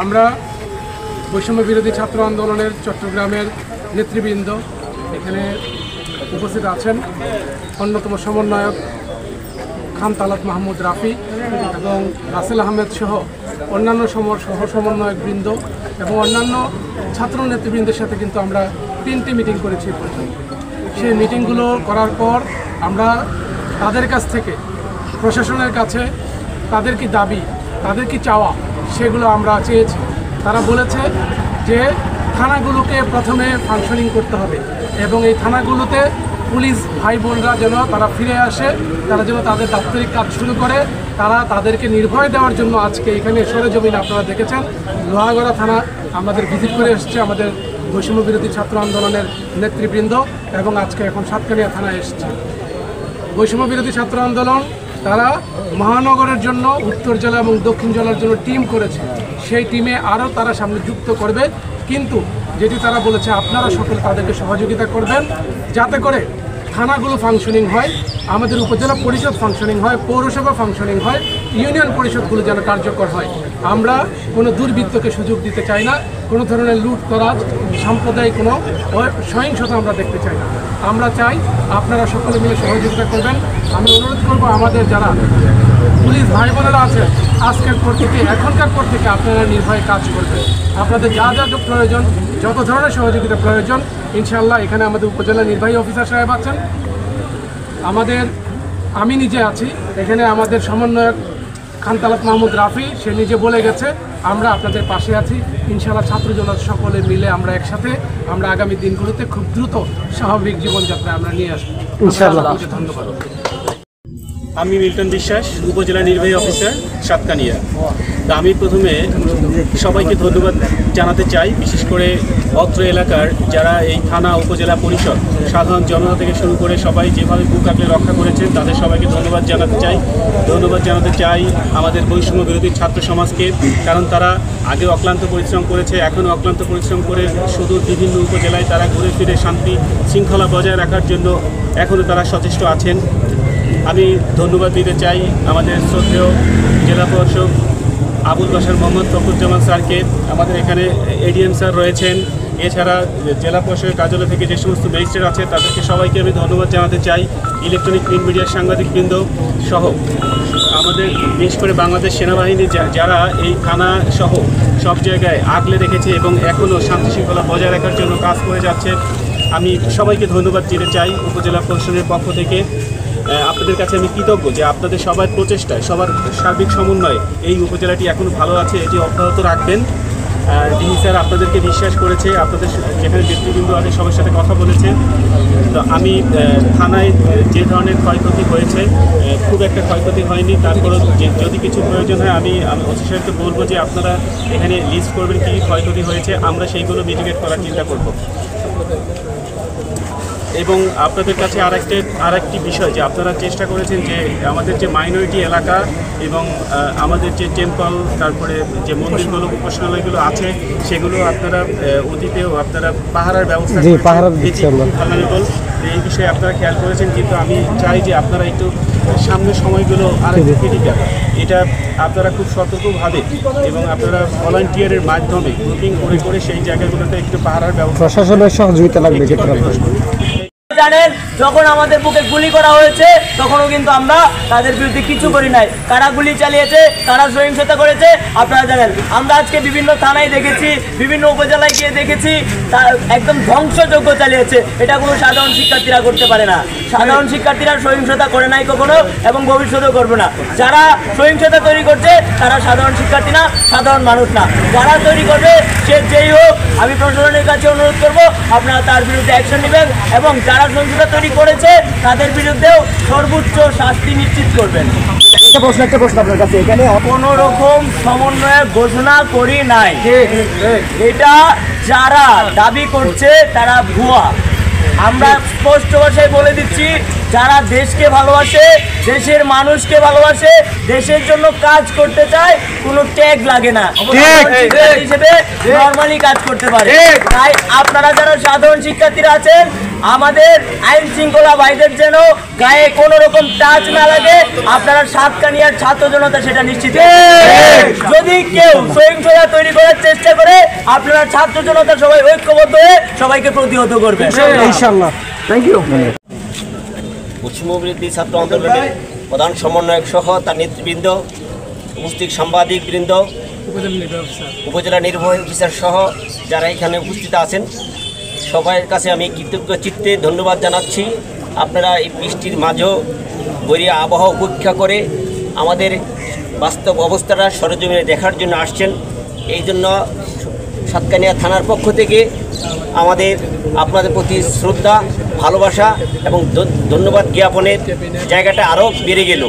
আমরা বৈষম্য বিরোধী ছাত্র আন্দোলনের চট্টগ্রামের নেতৃবৃন্দ এখানে উপস্থিত আছেন। অন্যতম সমন্বয়ক খান তালাত মাহমুদ রাফি এবং রাসেল আহমেদ সহ অন্যান্য সহ সমন্বয়কবৃন্দ এবং অন্যান্য ছাত্র নেতৃবৃন্দের সাথে কিন্তু আমরা 3টি মিটিং করেছি। সেই মিটিংগুলো করার পর আমরা তাদের কাছ থেকে প্রশাসনের কাছে তাদের কি দাবি, তাদের কি চাওয়া, সেগুলো আমরা চেয়েছি। তারা বলেছে যে থানাগুলোকে প্রথমে ফাংশনিং করতে হবে এবং এই থানাগুলোতে পুলিশ ভাই বোনরা যেন তারা ফিরে আসে, তারা যেন তাদের দাপ্তরিক কাজ শুরু করে। তাদেরকে নির্ভয় দেওয়ার জন্য আজকে এখানে সরেজমিনে আপনারা দেখেছেন লোহাগড়া থানা আমাদের ভিজিট করে এসছে আমাদের বৈষম্য বিরোধী ছাত্র আন্দোলনের নেতৃবৃন্দ এবং আজকে এখন সাতকানিয়া থানায় এসছে। বৈষম্য বিরোধী ছাত্র আন্দোলন তারা মহানগরের জন্য উত্তর জেলা এবং দক্ষিণ জেলার জন্য টিম করেছে। সেই টিমে আরও তারা সামনে যুক্ত করবে, কিন্তু যেটি তারা বলেছে আপনারা সকলে তাদেরকে সহযোগিতা করবেন যাতে করে থানাগুলো ফাংশনিং হয়, আমাদের উপজেলা পরিষদ ফাংশনিং হয়, পৌরসভা ফাংশনিং হয়, ইউনিয়ন পরিষদগুলো যেন কার্যকর হয়। আমরা কোনো দুর্বৃত্তকে সুযোগ দিতে চাই না, কোনো ধরনের লুটতরাজ, সাম্প্রদায়িক কোনো সহিংসতা আমরা দেখতে চাই না। আমরা চাই আপনারা সকলে মিলে সহযোগিতা করবেন। আমি অনুরোধ করব আমাদের যারা পুলিশ ভাই বোনেরা আছেন, আজকের পর থেকে এখনকার পর থেকে আপনারা নির্ভয়ে কাজ করবেন। আপনাদের যা যা প্রয়োজন, যত ধরনের সহযোগিতা প্রয়োজন, ইনশাআল্লাহ এখানে আমাদের উপজেলা নির্বাহী অফিসার সাহেব আছেন, আমি নিজে আছি এখানে, আমাদের সমন্বয়ক খান তালাত মাহমুদ রাফি সে নিজে বলে গেছে আমরা আপনাদের পাশে আছি। ইনশাআল্লাহ ছাত্রজনতা সকলে মিলে আমরা একসাথে আমরা আগামী দিনগুলোতে খুব দ্রুত স্বাভাবিক জীবনযাত্রা আমরা নিয়ে আসবো ইনশাআল্লাহ। ধন্যবাদ। আমি মিল্টন বিশ্বাস, উপজেলা নির্বাহী অফিসার সাতকানিয়া। তা আমি প্রথমে সবাইকে ধন্যবাদ জানাতে চাই, বিশেষ করে অত্র এলাকার যারা এই থানা, উপজেলা পরিষদ, সাধারণ জনতা থেকে শুরু করে সবাই যেভাবে বুক আগলে রক্ষা করেছেন তাদের সবাইকে ধন্যবাদ জানাতে চাই আমাদের বৈষম্য বিরোধী ছাত্র সমাজকে, কারণ তারা আগে অক্লান্ত পরিশ্রম করেছে, এখনও অক্লান্ত পরিশ্রম করে সুদূর বিভিন্ন উপজেলায় তারা ঘুরে ফিরে শান্তি শৃঙ্খলা বজায় রাখার জন্য এখনও তারা সচেষ্ট আছেন। আমি ধন্যবাদ দিতে চাই আমাদের শ্রদ্ধেয় জেলা প্রশাসক আবুল বাশার মোহাম্মদ ফখরুজ্জামান স্যারকে, আমাদের এখানে এডিএম স্যার রয়েছেন, এছাড়া জেলা প্রশাসকের কার্যালয় থেকে যে সমস্ত ম্যাজিস্ট্রেট আছে তাদেরকে সবাইকে আমি ধন্যবাদ জানাতে চাই। ইলেকট্রনিক প্রিন্ট মিডিয়ার সাংবাদিকবৃন্দ সহ আমাদের বিশেষ করে বাংলাদেশ সেনাবাহিনী যারা এই থানা সহ সব জায়গায় আগলে রেখেছে এবং এখনও শান্তি শৃঙ্খলা বজায় রাখার জন্য কাজ করে যাচ্ছে, আমি সবাইকে ধন্যবাদ দিতে চাই উপজেলা প্রশাসনের পক্ষ থেকে। আপনাদের কাছে আমি কৃতজ্ঞ যে আপনাদের সবার প্রচেষ্টায়, সবার সার্বিক সমন্বয়ে এই উপজেলাটি এখনও ভালো আছে, এটি অব্যাহত রাখবেন। ডিসি স্যার আপনাদেরকে বিশ্বাস করেছে, আপনাদের যেখানে ব্যক্তিবৃন্দ আছে সবার সাথে কথা বলেছে। তো আমি থানায় যে ধরনের ক্ষয়ক্ষতি হয়েছে খুব একটা ক্ষয়ক্ষতি হয়নি, তারপরেও যদি কিছু প্রয়োজন হয় আমি ওসি সাহেবকে বলবো যে আপনারা এখানে লিস্ট করবেন কী ক্ষয়ক্ষতি হয়েছে, আমরা সেইগুলো মিটিগেট করার চিন্তা করব। এবং আপনাদের কাছে আরেকটি বিষয় যে আপনারা চেষ্টা করেছেন যে আমাদের যে মাইনরিটি এলাকা এবং আমাদের যে টেম্পল, তারপরে যে মন্দিরগুলো, উপাসনালয়গুলো আছে সেগুলো আপনারা অতীতেও আপনারা পাহারার ব্যবস্থা এই বিষয়ে আপনারা খেয়াল করেছেন, কিন্তু আমি চাই যে আপনারা একটু সামনের সময়গুলো আরেকটু ক্রিটিক্যাল, এটা আপনারা খুব সতর্কভাবে এবং আপনারা ভলান্টিয়ারের মাধ্যমে গ্রুপিং করে সেই জায়গাগুলোতে একটু পাহারার ব্যবস্থা, প্রশাসনের সহযোগিতা লাগবে। জানেন যখন আমাদের বুকে গুলি করা হয়েছে তখনও কিন্তু আমরা তাদের বিরুদ্ধে কিছু করি নাই। কারা গুলি চালিয়েছে, কারা সহিংসতা করেছে আপনারা জানেন। আমরা আজকে বিভিন্ন থানায় দেখেছি, বিভিন্ন উপজেলায় গিয়ে দেখেছি, একদম ধ্বংসযজ্ঞ চালিয়েছে। এটা কোনো সাধারণ শিক্ষার্থীরা করতে পারে না। সাধারণ শিক্ষার্থীরা সহিংসতা করে নাই কখনো এবং ভবিষ্যতেও করবে না। যারা সহিংসতা তৈরি করছে তারা সাধারণ শিক্ষার্থী না, সাধারণ মানুষ না। যারা তৈরি করবে সে যেই হোক, আমি প্রশাসনের কাছে অনুরোধ করব আপনারা তার বিরুদ্ধে অ্যাকশন নেবেন এবং যারা সহিংসতা তৈরি করেছে তাদের বিরুদ্ধেও সর্বোচ্চ শাস্তি নিশ্চিত করবেন। একটা প্রশ্ন আপনার কাছে, এখানে কোনো রকম সমন্বয়ে ঘোষণা করি নাই। এটা যারা দাবি করছে তারা ভুয়া। আমরা স্পষ্ট ভাষায় বলে দিচ্ছি, যারা দেশকে ভালোবাসে, দেশের মানুষকে ভালোবাসে, দেশের জন্য কাজ করতে চায়, কোনো ট্যাগ লাগে না, হিসেবে নরমালি কাজ করতে পারে। তাই আপনারা যারা সাধারণ শিক্ষার্থীরা আছেন আমাদের আইন শৃঙ্খলা ভাইদের যেন গায়ে কোনো রকম টাচ না লাগে, আপনারা সাতকানিয়ার ছাত্র জনতা সেটা নিশ্চিত করবেন। যদি কেউ সহিংসতা তৈরি করার চেষ্টা করে, আপনারা ছাত্র জনতা সবাই ঐক্যবদ্ধ হয়ে সবাইকে প্রতিহত করবেন ইনশাআল্লাহ। Thank you. পশ্চিম বিরোধী ছাত্র আন্দোলনের প্রধান সমন্বয়ক সহ তার নেতৃবৃন্দ, উপস্থিত সাংবাদিকবৃন্দ, উপজেলা নির্বাহী অফিসার সহ যারা এখানে উপস্থিত আছেন, সবার কাছে আমি কৃতজ্ঞ চিত্তে ধন্যবাদ জানাচ্ছি। আপনারা এই বৃষ্টির মাঝেও বরিয়া আবহাওয়া উপেক্ষা করে আমাদের বাস্তব অবস্থাটা সরেজমিনে দেখার জন্য আসছেন। এই জন্য সাতকানিয়া থানার পক্ষ থেকে আমাদের আপনাদের প্রতি শ্রদ্ধা, ভালোবাসা এবং ধন্যবাদ জ্ঞাপনের জায়গাটা আরও বেড়ে গেল।